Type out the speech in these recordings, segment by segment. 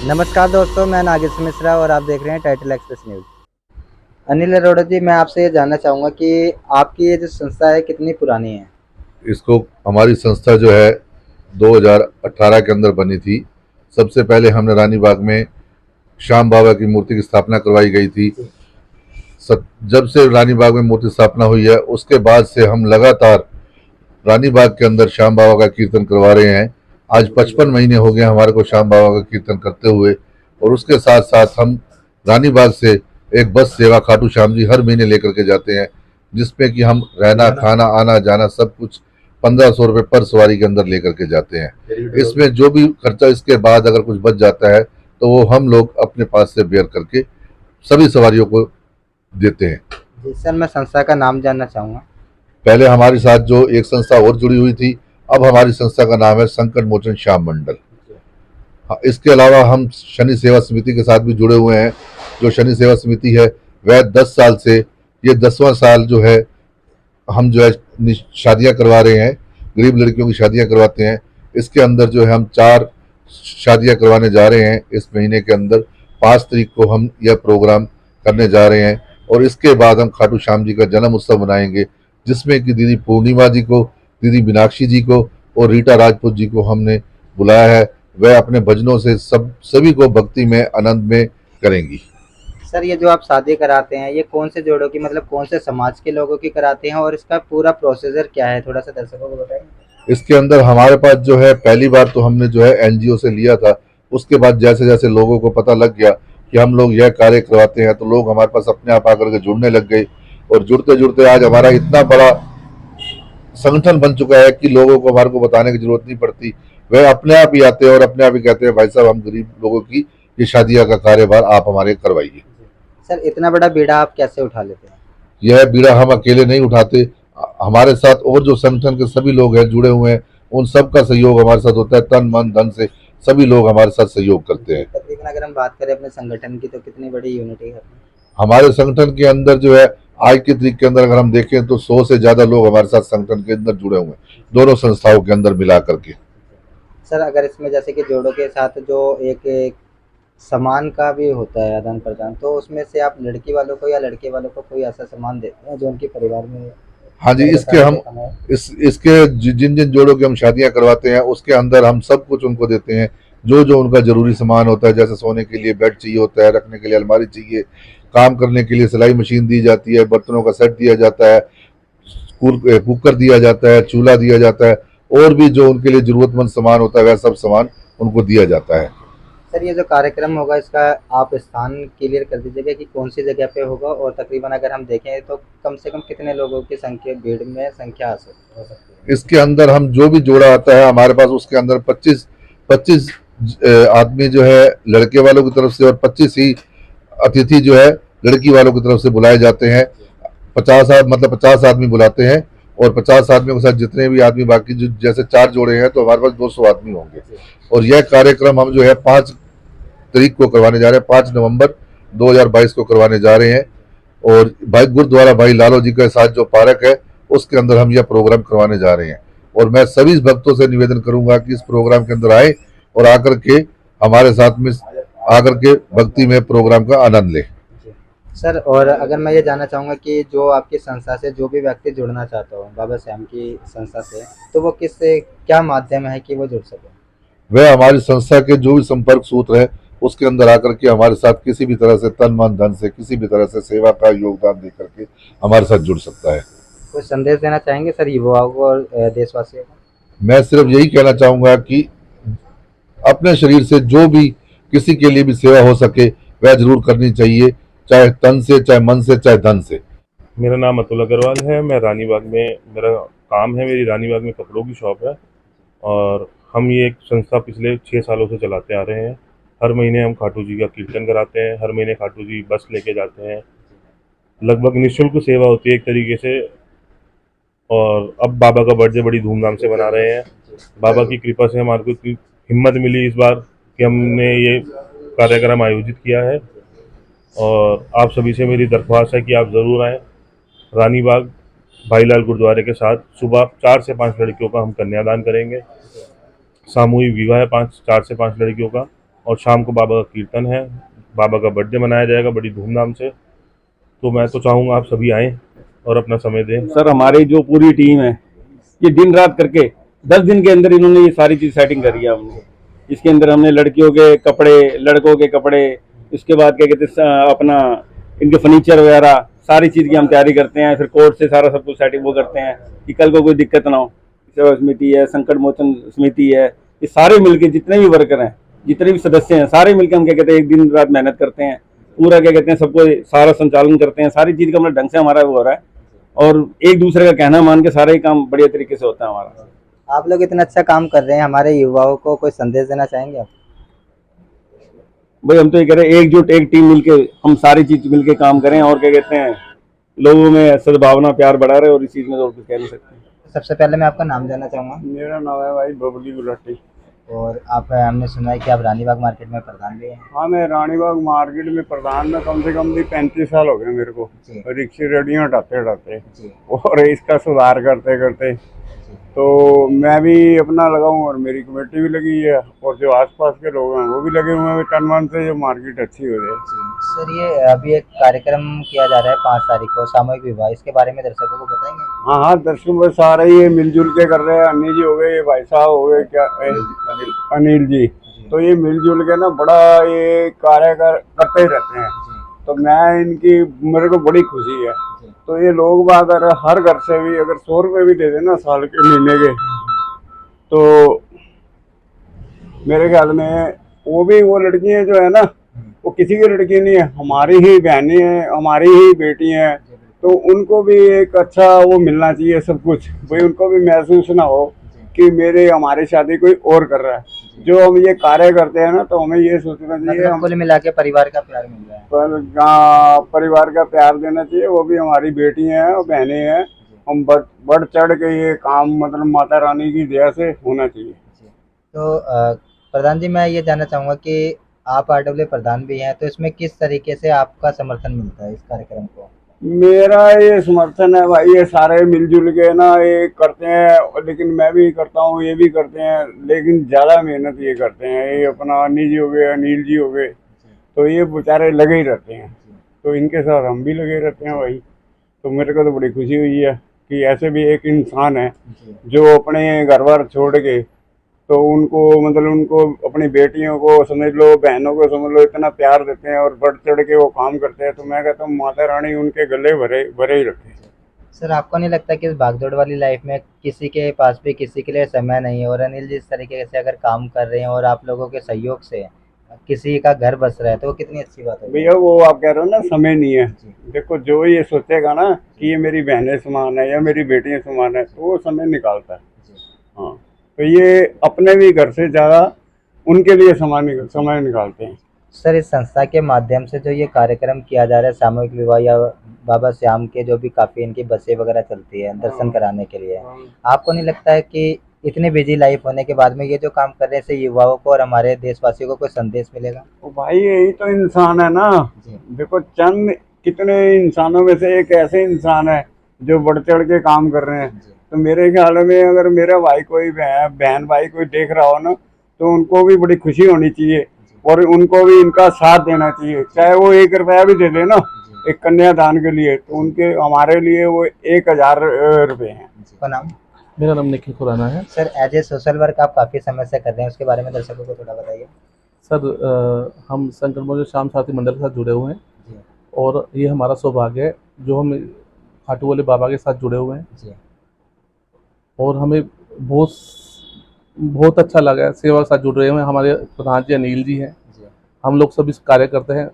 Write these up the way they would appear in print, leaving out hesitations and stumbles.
नमस्कार दोस्तों, मैं नागेश मिश्रा और आप देख रहे हैं title express news. Anil Arora ji, मैं आपसे ये जानना चाहूँगा कि आपकी ये जो संस्था है कितनी पुरानी है? इसको हमारी संस्था जो है 2018 के अंदर बनी थी। सबसे पहले हमने रानी बाग में श्याम बाबा की मूर्ति की स्थापना करवाई गई थी। जब से रानी बाग में मूर्ति स्थापना हुई है उसके बाद से हम लगातार रानी बाग के अंदर श्याम बाबा का कीर्तन करवा रहे हैं। आज 55 महीने हो गए हमारे को श्याम बाबा का कीर्तन करते हुए। और उसके साथ साथ हम रानी बाग से एक बस सेवा खाटू श्याम जी हर महीने लेकर के जाते हैं, जिसमें कि हम रहना खाना आना जाना सब कुछ 1500 रुपये पर सवारी के अंदर लेकर के जाते हैं। इसमें जो भी खर्चा इसके बाद अगर कुछ बच जाता है तो वो हम लोग अपने पास से बेयर करके सभी सवारियों को देते हैं। जी सर, मैं संस्था का नाम जानना चाहूँगा। पहले हमारे साथ जो एक संस्था और जुड़ी हुई थी, अब हमारी संस्था का नाम है संकट मोचन श्याम मंडल। हाँ, इसके अलावा हम शनि सेवा समिति के साथ भी जुड़े हुए हैं। जो शनि सेवा समिति है वह 10 साल से, ये 10वां साल जो है हम जो है शादियां करवा रहे हैं, गरीब लड़कियों की शादियां करवाते हैं। इसके अंदर जो है हम 4 शादियां करवाने जा रहे हैं इस महीने के अंदर। 5 तारीख को हम यह प्रोग्राम करने जा रहे हैं और इसके बाद हम खाटू श्याम जी का जन्म उत्सव मनाएंगे, जिसमें कि दीदी पूर्णिमा जी को, दीदी मीनाक्षी जी को और रीटा राजपूत जी को हमने बुलाया है। वह अपने भजनों से सभी को भक्ति में आनंद में करेंगी। सर, ये जो आप शादी कराते हैं ये कौन से जोड़ों की, मतलब कौन से समाज के लोगों की कराते हैं और इसका पूरा प्रोसीजर क्या है, थोड़ा सा दर्शकों को बताएंगे? इसके अंदर हमारे पास जो है पहली बार तो हमने जो है एनजीओ से लिया था। उसके बाद जैसे जैसे लोगों को पता लग गया कि हम लोग यह कार्य करवाते हैं तो लोग हमारे पास अपने आप आकर के जुड़ने लग गए। और जुड़ते जुड़ते आज हमारा इतना बड़ा संगठन बन चुका है कि लोगों को हमारे को बताने की जरूरत नहीं पड़ती। वह अपने आप ही आते हैं और अपने आप ही कहते हैं भाई साहब हम गरीब लोगों की ये शादियां का कार्यभार आप हमारे करवाइए। सर, इतना बड़ा बीड़ा आप कैसे उठा लेते हैं? यह बीड़ा हम अकेले नहीं उठाते, हमारे साथ और जो संगठन के सभी लोग हैं जुड़े हुए हैं, उन सब का सहयोग हमारे साथ होता है। तन मन धन से सभी लोग हमारे साथ सहयोग करते हैं। तकरीबन अगर हम बात करें अपने संगठन की तो कितनी बड़ी यूनिटी है? हमारे संगठन के अंदर जो है आज की तारीख के अंदर अगर हम देखें तो 100 से ज्यादा लोग हमारे साथ संगठन के अंदर जुड़े हुए हैं, दोनों संस्थाओं के अंदर मिला करके। सर, अगर इसमें जैसे कि जोड़ों के साथ जो एक सामान का भी होता है आदान प्रदान, तो उसमें से आप लड़की वालों को या लड़के वालों को कोई ऐसा सामान देते हैं जो उनके परिवार में? हाँ जी, इसके हम इसके जिन जिन जोड़ों की हम शादियां करवाते हैं उसके अंदर हम सब कुछ उनको देते हैं। जो जो उनका जरूरी सामान होता है, जैसे सोने के लिए बेड चाहिए होता है, रखने के लिए अलमारी चाहिए, काम करने के लिए सिलाई मशीन दी जाती है, बर्तनों का सेट दिया जाता है, कुकर दिया जाता है, चूल्हा दिया जाता है, और भी जो उनके लिए जरूरतमंद सामान होता है वह सब सामान उनको दिया जाता है। सर, ये जो कार्यक्रम होगा इसका आप स्थान क्लियर कर दीजिएगा कि कौन सी जगह पे होगा, और तकरीबन अगर हम देखें तो कम से कम कितने लोगों की संख्या, भीड़ में संख्या हो सकती है? इसके अंदर हम जो भी जोड़ा आता है हमारे पास, उसके अंदर 25 आदमी जो है लड़के वालों की तरफ से और 25 ही अतिथि जो है लड़की वालों की तरफ से बुलाए जाते हैं। 50 आदमी बुलाते हैं और 50 आदमियों के साथ जितने भी आदमी बाकी जो जैसे 4 जोड़े हैं तो हमारे पास 200 आदमी होंगे। और यह कार्यक्रम हम जो है 5 तारीख को करवाने जा रहे हैं, 5 नवंबर 2022 को करवाने जा रहे हैं। और भाई गुरुद्वारा भाई लालो जी के साथ जो पार्क है उसके अंदर हम यह प्रोग्राम करवाने जा रहे हैं। और मैं सभी भक्तों से निवेदन करूंगा कि इस प्रोग्राम के अंदर आए और आकर के हमारे साथ में आकर के भक्ति में प्रोग्राम का आनंद ले। सर, और अगर मैं ये जानना चाहूँगा कि जो आपकी संस्था से जो भी व्यक्ति जुड़ना चाहता हो बाबा श्याम की संस्था से, तो वो क्या माध्यम है कि वो जुड़ सके? वह हमारी संस्था के जो भी संपर्क सूत्र है उसके अंदर आकर के हमारे साथ किसी भी तरह से तन मन धन से किसी भी तरह से सेवा का योगदान दे करके हमारे साथ जुड़ सकता है। कोई संदेश देना चाहेंगे सर युवाओं को और देशवासियों को? मैं सिर्फ यही कहना चाहूंगा कि अपने शरीर से जो भी किसी के लिए भी सेवा हो सके वह जरूर करनी चाहिए, चाहे तन से, चाहे मन से, चाहे धन से। मेरा नाम अतुल अग्रवाल है। मैं रानीबाग में मेरा काम है, मेरी रानीबाग में कपड़ों की शॉप है और हम ये एक संस्था पिछले 6 सालों से चलाते आ रहे हैं। हर महीने हम खाटू जी का कीर्तन कराते हैं, हर महीने खाटू जी बस लेके जाते हैं। लगभग निःशुल्क सेवा होती है एक तरीके से। और अब बाबा का बर्थडे बड़ी धूमधाम से मना रहे हैं। बाबा की कृपा से हमारे को हिम्मत मिली इस बार कि हमने ये कार्यक्रम आयोजित किया है। और आप सभी से मेरी दरख्वास्त है कि आप ज़रूर आएँ। रानीबाग भाईलाल गुरुद्वारे के साथ सुबह 4 से 5 लड़कियों का हम कन्यादान करेंगे। सामूहिक विवाह है 4 से 5 लड़कियों का। और शाम को बाबा का कीर्तन है, बाबा का बर्थडे मनाया जाएगा बड़ी धूमधाम से। तो मैं तो चाहूँगा आप सभी आएँ और अपना समय दें। सर हमारी जो पूरी टीम है ये दिन रात करके 10 दिन के अंदर इन्होंने ये सारी चीज सेटिंग करी है हमने। इसके अंदर हमने लड़कियों के कपड़े, लड़कों के कपड़े, उसके बाद क्या कहते हैं अपना इनके फर्नीचर वगैरह सारी चीज की हम तैयारी करते हैं। फिर कोर्ट से सारा सब कुछ सेटिंग वो करते हैं कि कल को कोई दिक्कत ना हो। सेवा समिति है, संकट मोचन समिति है, ये सारे मिलके जितने भी वर्कर हैं, जितने भी सदस्य हैं, सारे मिलकर हम क्या कहते हैं एक दिन रात मेहनत करते हैं। पूरा क्या कहते हैं सबको सारा संचालन करते हैं, सारी चीज का मतलब ढंग से हमारा वो हो रहा है और एक दूसरे का कहना मान के सारा ही काम बढ़िया तरीके से होता है हमारा। आप लोग इतना अच्छा काम कर रहे हैं, हमारे युवाओं को कोई संदेश देना चाहेंगे आप? भाई हम तो ये कह रहे हैं एकजुट एक टीम मिलके हम सारी चीज मिलके काम करें और क्या कहते हैं लोगों में सद्भावना प्यार बढ़ा रहे और इस चीज में तो कुछ कह नहीं सकते। सबसे पहले मैं आपका नाम जानना चाहूँगा। मेरा नाम है भाई बबली गुलाटी। और आप, हमने सुना है कि आप रानीबाग मार्केट में प्रधान भी हैं। हाँ मैं रानीबाग मार्केट में प्रधान में कम से कम भी 35 साल हो गए मेरे को, जी रिक्शे रेडियो हटाते हटाते जी और इसका सुधार करते करते तो मैं भी अपना लगा हूँ और मेरी कमेटी भी लगी है और जो आसपास के लोग हैं वो भी लगे हुए हैं तन मन से जो मार्केट अच्छी हो जाए। जी। सर, ये अभी एक कार्यक्रम किया जा रहा है 5 तारीख को, सामूहिक विवाह, इसके बारे में दर्शकों को बताएंगे? हाँ हाँ दर्शकों में सारे ये मिलजुल के कर रहे हैं। अन्नी जी हो गए, ये भाई साहब हो गए, क्या अनिल जी, तो ये मिलजुल के ना बड़ा ये कार्य करते ही रहते हैं। तो मैं इनकी मेरे को बड़ी खुशी है। तो ये लोग अगर हर घर से भी अगर 100 रुपये भी दे देना साल के महीने के, तो मेरे ख्याल में वो लड़कियां जो है ना वो किसी की लड़की नहीं है, हमारी ही बहनें हैं, हमारी ही बेटी हैं। तो उनको भी एक अच्छा वो मिलना चाहिए सब कुछ, भाई उनको भी महसूस ना हो कि हमारी शादी कोई और कर रहा है। जो हम ये कार्य करते हैं ना तो हमें ये सोचना चाहिए मतलब कुल मिला के परिवार का प्यार मिल रहा है। परिवार का प्यार देना चाहिए। वो भी हमारी बेटी हैं और बहनें हैं। हम बढ़ चढ़ के ये काम मतलब माता रानी की दया से होना चाहिए। तो प्रधान जी, मैं ये जानना चाहूँगा कि आप आरडब्ल्यू प्रधान भी हैं, तो इसमें किस तरीके से आपका समर्थन मिलता है इस कार्यक्रम को? मेरा ये समर्थन है भाई, ये सारे मिलजुल के ना ये करते हैं, लेकिन मैं भी करता हूँ, ये भी करते हैं, लेकिन ज़्यादा मेहनत ये करते हैं। ये अपना अन्नी जी हो गए, अनिल जी हो गए, तो ये बेचारे लगे ही रहते हैं। तो इनके साथ हम भी लगे रहते हैं भाई। तो मेरे को तो बड़ी खुशी हुई है कि ऐसे भी एक इंसान है जो अपने घर बार छोड़ के तो उनको अपनी बेटियों को समझ लो, बहनों को समझ लो, इतना प्यार देते हैं और बढ़ चढ़ के वो काम करते हैं। तो मैं कहता हूँ माता रानी उनके गले भरे ही रखे। सर, आपको नहीं लगता कि इस भागदौड़ वाली लाइफ में किसी के पास भी किसी के लिए समय नहीं है, और अनिल जी इस तरीके से अगर काम कर रहे हैं और आप लोगों के सहयोग से किसी का घर बस रहा है, तो वो कितनी अच्छी बात है भैया। वो आप कह रहे हो ना समय नहीं है, देखो जो ये सोचेगा ना कि ये मेरी बहनें समान है या मेरी बेटियां समान है, तो वो समय निकालता है। हाँ, तो ये अपने भी घर से ज़्यादा उनके लिए समय निकालते हैं। सर, इस संस्था के माध्यम से जो ये कार्यक्रम किया जा रहा है सामूहिक विवाह या बाबा श्याम के, जो भी काफ़ी इनकी बसें वगैरह चलती है दर्शन कराने के लिए, आपको नहीं लगता है कि इतनी बिजी लाइफ होने के बाद में ये जो काम कर रहे हैं इससे युवाओं को और हमारे देशवासियों को कोई संदेश मिलेगा? तो भाई यही तो इंसान है ना। देखो चंद कितने इंसानों में से एक ऐसे इंसान है जो बढ़ चढ़ के काम कर रहे हैं। तो मेरे ख्याल में अगर मेरा भाई कोई बहन भाई कोई देख रहा हो ना, तो उनको भी बड़ी खुशी होनी चाहिए और उनको भी इनका साथ देना चाहिए। चाहे वो 1 रुपया भी दे दे ना एक कन्यादान के लिए, तो उनके हमारे लिए वो 1000 रुपये हैं। नाम? मेरा नाम निखिल खुराना है। Sir, as a social work आप काफ़ी समय से कर रहे हैं, उसके बारे में दर्शकों को थोड़ा बताइए। सर, हम संकट मोचन श्याम सारथी मंडल के साथ जुड़े हुए हैं और ये हमारा सौभाग्य है जो हम खाटू वाले बाबा के साथ जुड़े हुए हैं और हमें बहुत अच्छा लगा है। सेवा के साथ जुड़ रहे हैं। हमारे प्रधान जी अनिल जी हैं। हम लोग सभी कार्य करते हैं,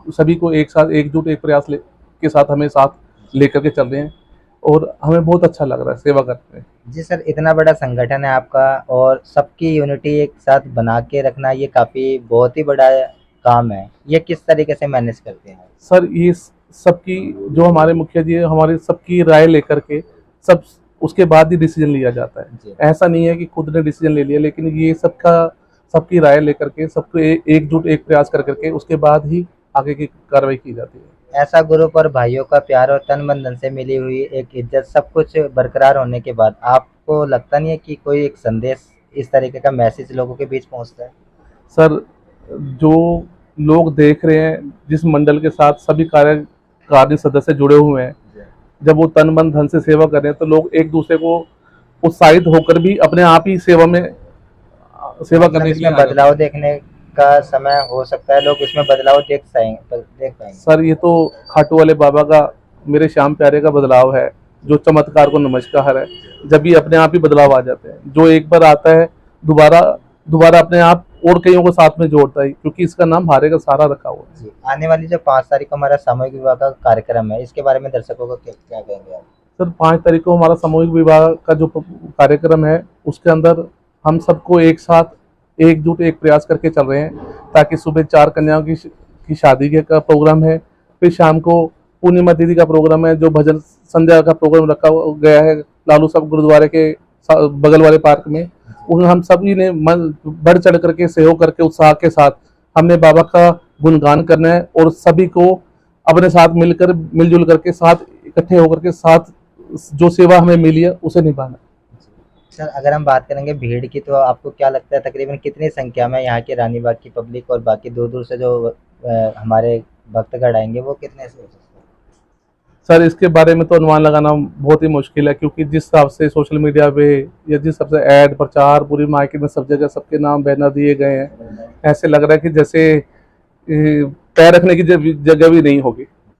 सभी को एक साथ एकजुट एक प्रयास के साथ हमें साथ लेकर के चल रहे हैं और हमें बहुत अच्छा लग रहा है सेवा करते हैं। जी सर, इतना बड़ा संगठन है आपका और सबकी यूनिटी एक साथ बना के रखना, ये बहुत ही बड़ा काम है। ये किस तरीके से मैनेज करते हैं? सर, ये सबकी जो हमारे मुखिया जी है, हमारे सबकी राय लेकर के सब उसके बाद ही डिसीजन लिया जाता है। ऐसा नहीं है कि खुद ने डिसीजन ले लिया, लेकिन ये सबकी राय लेकर के सबको एकजुट एक प्रयास कर करके उसके बाद ही आगे की कार्रवाई की जाती है। ऐसा ग्रुप और भाइयों का प्यार और तन मन धन से मिली हुई एक इज्जत सब कुछ बरकरार होने के बाद आपको लगता नहीं है कि कोई एक संदेश इस तरीके का मैसेज लोगों के बीच पहुंचता है? सर, जो लोग देख रहे हैं, जिस मंडल के साथ सभी कार्यकारिणी सदस्य जुड़े हुए हैं, जब वो तन मन धन से सेवा कर रहे हैं तो लोग एक दूसरे को उत्साहित होकर भी अपने आप ही सेवा मतलब करने के लिए इसमें बदलाव देखने का समय हो सकता है, लोग इसमें बदलाव देख पाएंगे। सर, ये तो खाटू वाले बाबा का, मेरे श्याम प्यारे का बदलाव है, जो चमत्कार को नमस्कार है। जब भी अपने आप ही बदलाव आ जाते हैं, जो एक बार आता है दोबारा अपने आप और कईयों को साथ में जोड़ता है, क्योंकि इसका नाम हारे का सहारा रखा हुआ है। जी, आने वाली जो 5 तारीख को हमारा सामूहिक विवाह का कार्यक्रम है, इसके बारे में दर्शकों को क्या कहेंगे आप? सर, 5 तारीख को हमारा सामूहिक विवाह का जो कार्यक्रम है, उसके अंदर हम सबको एक साथ एकजुट एक प्रयास करके चल रहे हैं, ताकि सुबह 4 कन्याओं की शादी का प्रोग्राम है, फिर शाम को पूर्णिमा दीदी का प्रोग्राम है, जो भजन संध्या का प्रोग्राम रखा गया है लालू साहब गुरुद्वारे के बगल वाले पार्क में। उन हम सभी ने मन बढ़ चढ़ करके सहयोग करके उत्साह के साथ हमने बाबा का गुणगान करना है और सभी को अपने साथ मिलजुल करके साथ इकट्ठे होकर के साथ जो सेवा हमें मिली है उसे निभाना। सर, अगर हम बात करेंगे भीड़ की, तो आपको क्या लगता है तकरीबन कितनी संख्या में यहाँ के रानीबाग की पब्लिक और बाकी दूर दूर से जो हमारे भक्तगण आएंगे वो कितने से हो सकते हैं? सर, इसके बारे में तो अनुमान लगाना बहुत ही मुश्किल है, क्योंकि जिस हिसाब से सोशल मीडिया पे या जिस हिसाब से ऐड प्रचार पूरी मार्केट में सब जगह सबके नाम बैनर दिए गए हैं, ऐसे लग रहा है कि जैसे पैर रखने की जगह भी नहीं होगी।